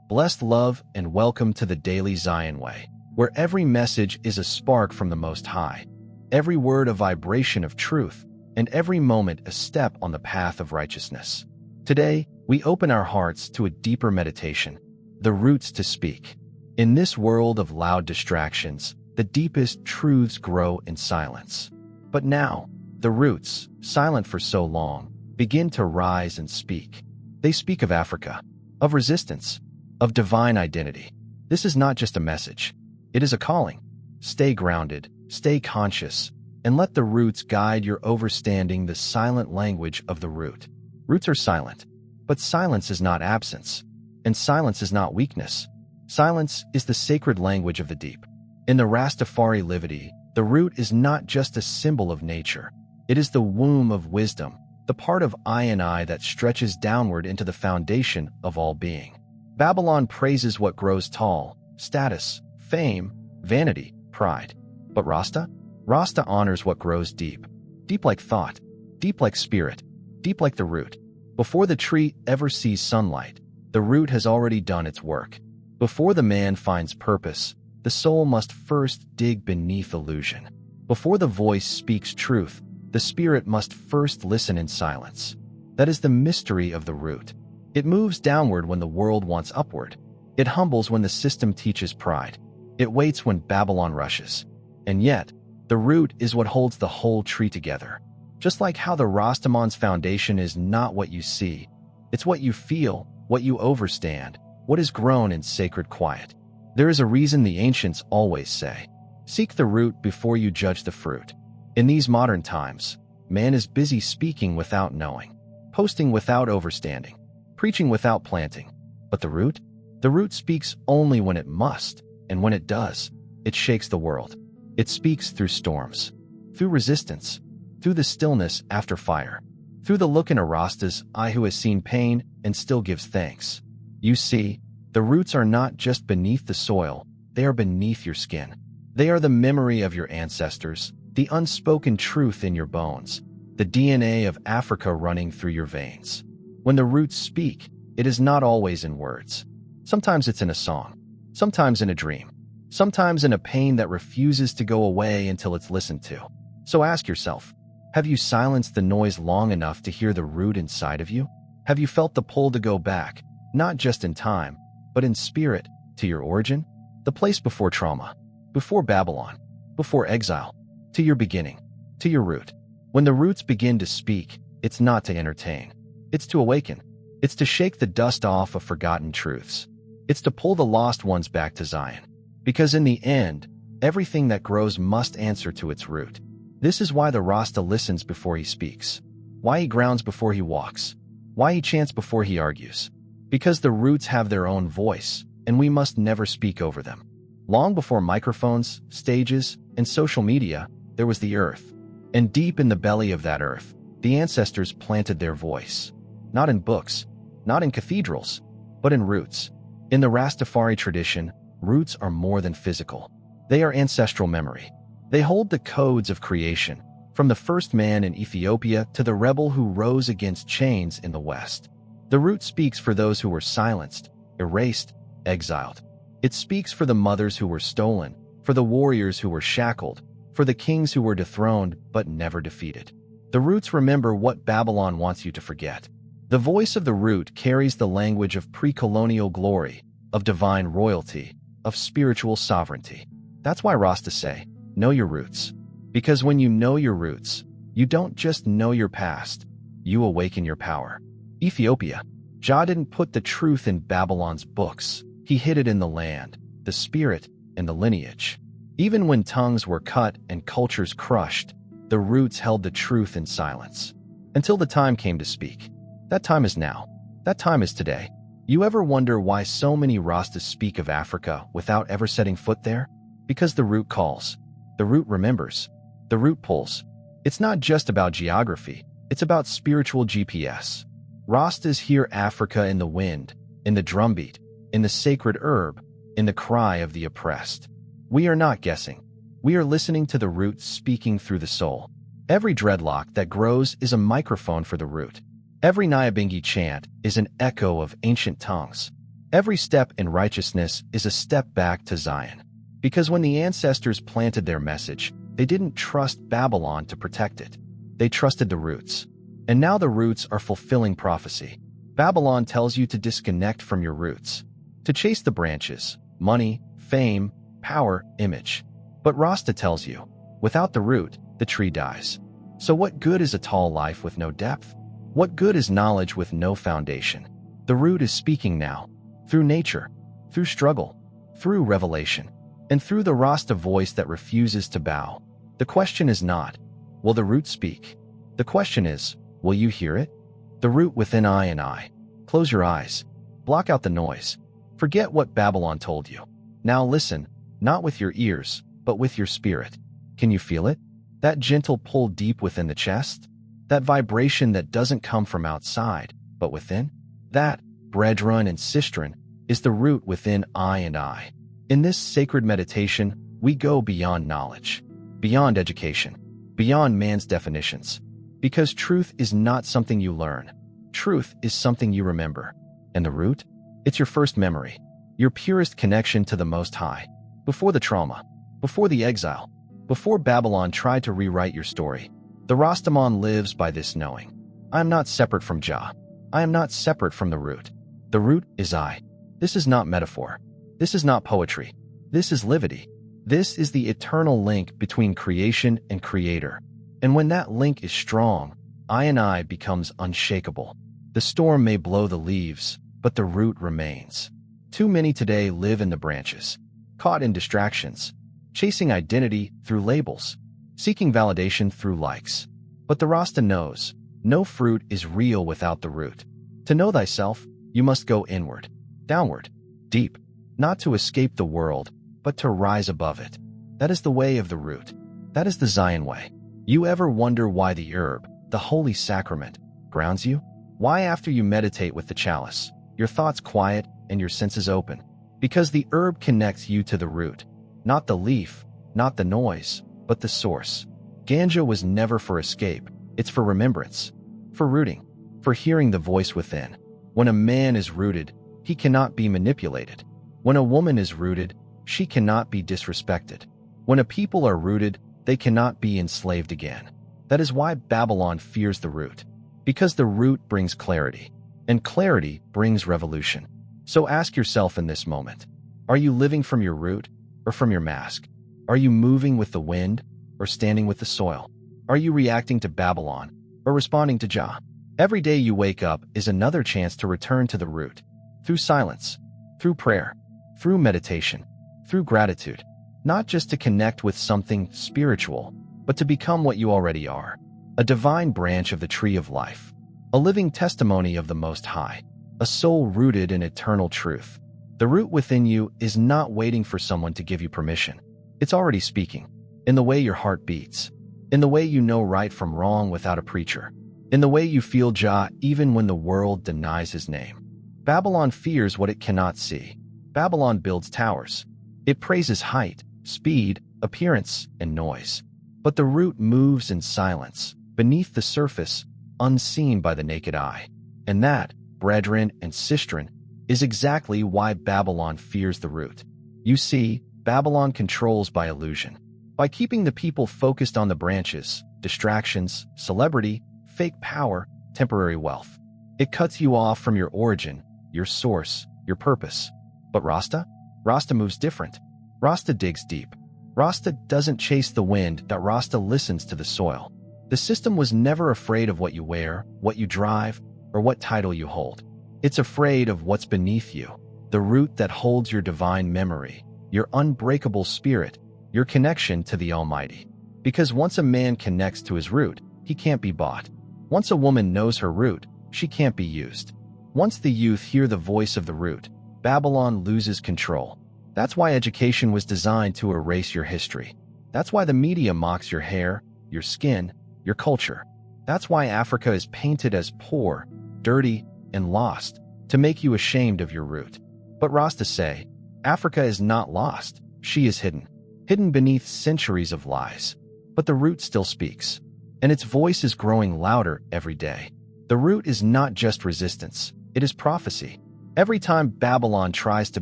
Blessed love and welcome to the Daily Zion Way, where every message is a spark from the Most High, every word a vibration of truth, and every moment a step on the path of righteousness. Today, we open our hearts to a deeper meditation, the roots to speak. In this world of loud distractions, the deepest truths grow in silence. But now, the roots, silent for so long, begin to rise and speak. They speak of Africa, of resistance, of divine identity. This is not just a message. It is a calling. Stay grounded, stay conscious, and let the roots guide your overstanding the silent language of the root. Roots are silent, but silence is not absence, and silence is not weakness. Silence is the sacred language of the deep. In the Rastafari Livity, the root is not just a symbol of nature. It is the womb of wisdom, the part of I and I that stretches downward into the foundation of all being. Babylon praises what grows tall: status, fame, vanity, pride. But Rasta? Rasta honors what grows deep. Deep like thought, deep like spirit, deep like the root. Before the tree ever sees sunlight, the root has already done its work. Before the man finds purpose, the soul must first dig beneath illusion. Before the voice speaks truth, the spirit must first listen in silence. That is the mystery of the root. It moves downward when the world wants upward. It humbles when the system teaches pride. It waits when Babylon rushes. And yet, the root is what holds the whole tree together. Just like how the Rastaman's foundation is not what you see, it's what you feel, what you overstand, what is grown in sacred quiet. There is a reason the ancients always say, seek the root before you judge the fruit. In these modern times, man is busy speaking without knowing, posting without overstanding, preaching without planting. But the root? The root speaks only when it must, and when it does, it shakes the world. It speaks through storms, through resistance, through the stillness after fire, through the look in a Rasta's eye who has seen pain and still gives thanks. You see, the roots are not just beneath the soil, they are beneath your skin. They are the memory of your ancestors, the unspoken truth in your bones, the DNA of Africa running through your veins. When the roots speak, it is not always in words. Sometimes it's in a song, sometimes in a dream, sometimes in a pain that refuses to go away until it's listened to. So ask yourself, have you silenced the noise long enough to hear the root inside of you? Have you felt the pull to go back, not just in time, but in spirit, to your origin? The place before trauma, before Babylon, before exile, to your beginning, to your root. When the roots begin to speak, it's not to entertain. It's to awaken. It's to shake the dust off of forgotten truths. It's to pull the lost ones back to Zion. Because in the end, everything that grows must answer to its root. This is why the Rasta listens before he speaks, why he grounds before he walks, why he chants before he argues. Because the roots have their own voice, and we must never speak over them. Long before microphones, stages, and social media, there was the earth. And deep in the belly of that earth, the ancestors planted their voice. Not in books, not in cathedrals, but in roots. In the Rastafari tradition, roots are more than physical. They are ancestral memory. They hold the codes of creation, from the first man in Ethiopia to the rebel who rose against chains in the West. The root speaks for those who were silenced, erased, exiled. It speaks for the mothers who were stolen, for the warriors who were shackled, for the kings who were dethroned but never defeated. The roots remember what Babylon wants you to forget. The voice of the root carries the language of pre-colonial glory, of divine royalty, of spiritual sovereignty. That's why Rasta say, know your roots. Because when you know your roots, you don't just know your past, you awaken your power. Ethiopia. Jah didn't put the truth in Babylon's books. He hid it in the land, the spirit, and the lineage. Even when tongues were cut and cultures crushed, the roots held the truth in silence. Until the time came to speak. That time is now. That time is today. You ever wonder why so many Rastas speak of Africa without ever setting foot there? Because the root calls. The root remembers. The root pulls. It's not just about geography. It's about spiritual GPS. Rastas hear Africa in the wind, in the drumbeat, in the sacred herb, in the cry of the oppressed. We are not guessing. We are listening to the root speaking through the soul. Every dreadlock that grows is a microphone for the root. Every Nyabingi chant is an echo of ancient tongues. Every step in righteousness is a step back to Zion. Because when the ancestors planted their message, they didn't trust Babylon to protect it. They trusted the roots. And now the roots are fulfilling prophecy. Babylon tells you to disconnect from your roots, to chase the branches, money, fame, power, image. But Rasta tells you, without the root, the tree dies. So what good is a tall life with no depth? What good is knowledge with no foundation? The root is speaking now, through nature, through struggle, through revelation, and through the Rasta voice that refuses to bow. The question is not, will the root speak? The question is, will you hear it? The root within I and I. Close your eyes. Block out the noise. Forget what Babylon told you. Now listen, not with your ears, but with your spirit. Can you feel it? That gentle pull deep within the chest? That vibration that doesn't come from outside, but within? That, brethren and sistren, is the root within I and I. In this sacred meditation, we go beyond knowledge, beyond education, beyond man's definitions. Because truth is not something you learn. Truth is something you remember. And the root? It's your first memory, your purest connection to the Most High. Before the trauma, before the exile, before Babylon tried to rewrite your story, the Rastaman lives by this knowing. I am not separate from Jah. I am not separate from the root. The root is I. This is not metaphor. This is not poetry. This is Livity. This is the eternal link between creation and creator. And when that link is strong, I and I becomes unshakable. The storm may blow the leaves, but the root remains. Too many today live in the branches, caught in distractions, chasing identity through labels, seeking validation through likes. But the Rasta knows, no fruit is real without the root. To know thyself, you must go inward, downward, deep, not to escape the world, but to rise above it. That is the way of the root. That is the Zion way. You ever wonder why the herb, the holy sacrament, grounds you? Why after you meditate with the chalice, your thoughts quiet and your senses open? Because the herb connects you to the root, not the leaf, not the noise, but the source. Ganja was never for escape, it's for remembrance, for rooting, for hearing the voice within. When a man is rooted, he cannot be manipulated. When a woman is rooted, she cannot be disrespected. When a people are rooted, they cannot be enslaved again. That is why Babylon fears the root, because the root brings clarity, and clarity brings revolution. So ask yourself in this moment, are you living from your root or from your mask? Are you moving with the wind or standing with the soil? Are you reacting to Babylon or responding to Jah? Every day you wake up is another chance to return to the root, through silence, through prayer, through meditation, through gratitude. Not just to connect with something spiritual, but to become what you already are, a divine branch of the tree of life, a living testimony of the Most High, a soul rooted in eternal truth. The root within you is not waiting for someone to give you permission. It's already speaking, in the way your heart beats, in the way you know right from wrong without a preacher, in the way you feel Jah even when the world denies his name. Babylon fears what it cannot see. Babylon builds towers. It praises height, speed, appearance, and noise. But the root moves in silence, beneath the surface, unseen by the naked eye. And that, brethren and sistren, is exactly why Babylon fears the root. You see, Babylon controls by illusion. By keeping the people focused on the branches, distractions, celebrity, fake power, temporary wealth. It cuts you off from your origin, your source, your purpose. But Rasta? Rasta moves different. Rasta digs deep. Rasta doesn't chase the wind, that Rasta listens to the soil. The system was never afraid of what you wear, what you drive, or what title you hold. It's afraid of what's beneath you, the root that holds your divine memory, your unbreakable spirit, your connection to the Almighty. Because once a man connects to his root, he can't be bought. Once a woman knows her root, she can't be used. Once the youth hear the voice of the root, Babylon loses control. That's why education was designed to erase your history. That's why the media mocks your hair, your skin, your culture. That's why Africa is painted as poor, dirty, and lost, to make you ashamed of your root. But Rasta say, Africa is not lost, she is hidden. Hidden beneath centuries of lies. But the root still speaks, and its voice is growing louder every day. The root is not just resistance, it is prophecy. Every time Babylon tries to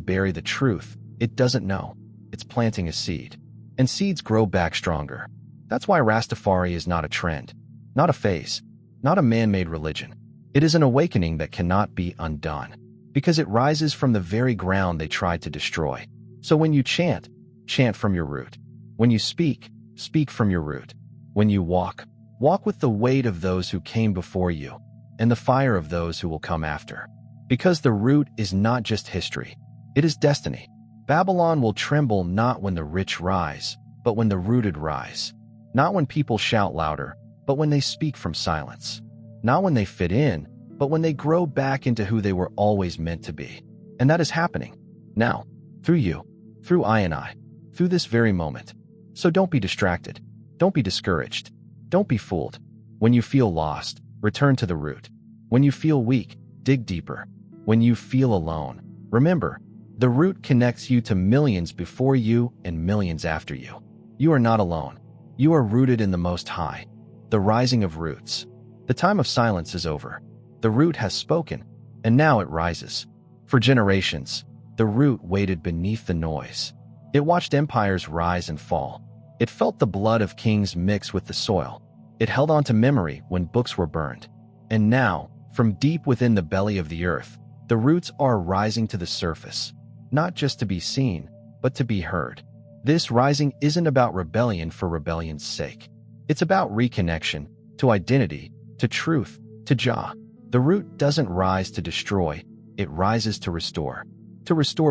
bury the truth, it doesn't know. It's planting a seed. And seeds grow back stronger. That's why Rastafari is not a trend, not a phase, not a man-made religion. It is an awakening that cannot be undone, because it rises from the very ground they tried to destroy. So when you chant, chant from your root. When you speak, speak from your root. When you walk, walk with the weight of those who came before you, and the fire of those who will come after. Because the root is not just history, it is destiny. Babylon will tremble not when the rich rise, but when the rooted rise. Not when people shout louder, but when they speak from silence. Not when they fit in, but when they grow back into who they were always meant to be. And that is happening now, through you, through I, through this very moment. So don't be distracted. Don't be discouraged. Don't be fooled. When you feel lost, return to the root. When you feel weak, dig deeper. When you feel alone, remember, the root connects you to millions before you and millions after you. You are not alone. You are rooted in the Most High. The rising of roots. The time of silence is over. The root has spoken, and now it rises. For generations, the root waited beneath the noise. It watched empires rise and fall. It felt the blood of kings mix with the soil. It held on to memory when books were burned. And now, from deep within the belly of the earth, the roots are rising to the surface, not just to be seen, but to be heard. This rising isn't about rebellion for rebellion's sake. It's about reconnection, to identity, to truth, to Jah. The root doesn't rise to destroy, it rises to restore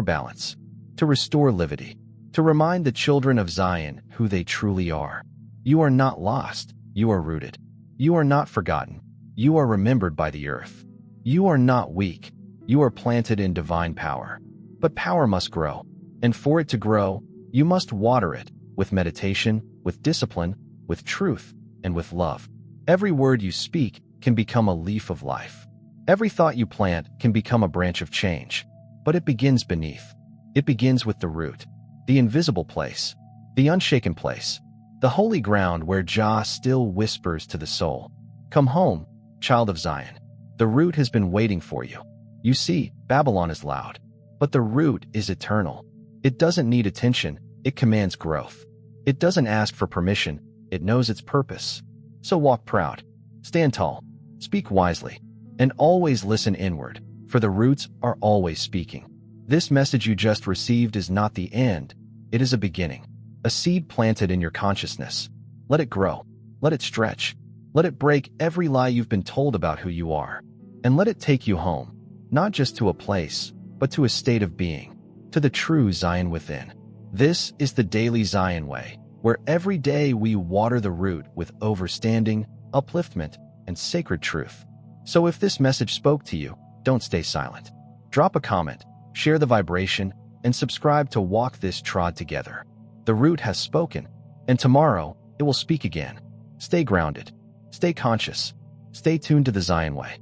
balance, to restore livity, to remind the children of Zion who they truly are. You are not lost, you are rooted. You are not forgotten, you are remembered by the earth. You are not weak, you are planted in divine power. But power must grow, and for it to grow, you must water it with meditation, with discipline, with truth, and with love. Every word you speak can become a leaf of life. Every thought you plant can become a branch of change. But it begins beneath. It begins with the root, the invisible place, the unshaken place, the holy ground where Jah still whispers to the soul, "Come home, child of Zion." The root has been waiting for you. You see, Babylon is loud, but the root is eternal. It doesn't need attention, it commands growth. It doesn't ask for permission, it knows its purpose. So walk proud, stand tall, speak wisely, and always listen inward, for the roots are always speaking. This message you just received is not the end, it is a beginning. A seed planted in your consciousness. Let it grow, let it stretch, let it break every lie you've been told about who you are. And let it take you home, not just to a place, but to a state of being, to the true Zion within. This is the Daily Zion Way, where every day we water the root with overstanding, upliftment, and sacred truth. So if this message spoke to you, don't stay silent. Drop a comment, share the vibration, and subscribe to walk this trod together. The root has spoken, and tomorrow it will speak again. Stay grounded, stay conscious, stay tuned to the Zion Way.